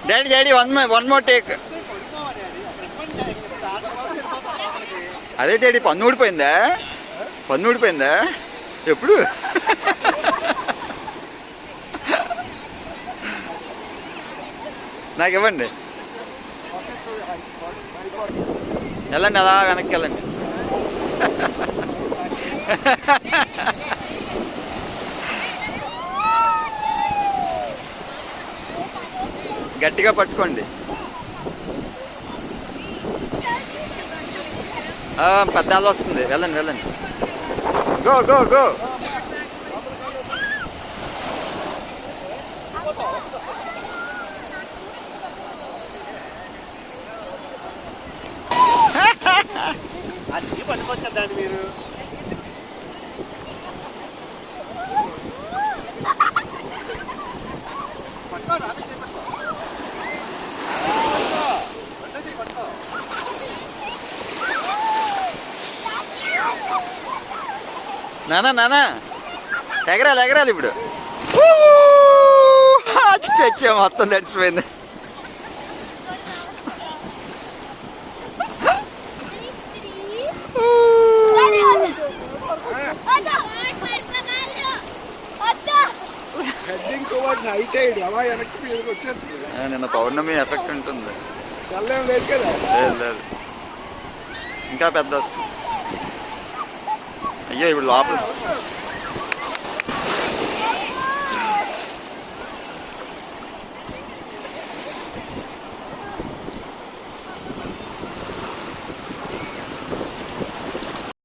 Daddy daddy one more take. అదే daddy పన్ను ఊడిపోయిందా? పన్ను ఊడిపోయిందా ఎప్పుడు? నాకు ఇవ్వండి. వెళ్ళండి, అలా వెనక్కి వెళ్ళండి. గట్టిగా పట్టుకోండి. పెద్ద అల వస్తుంది. వెళ్ళండి వెళ్ళండి. Go go go. అది పట్టుకొచ్చండి మీరు. నానా నానా ఎగరాలి ఎగరాలి ఇప్పుడు. చచ్చా మొత్తం తడిచిపోయింది. నిన్న పౌర్ణమి ఎఫెక్ట్ ఉంటుంది. లేదు లేదు, ఇంకా పెద్ద వస్తుంది. అయ్యో ఇప్పుడు లోపల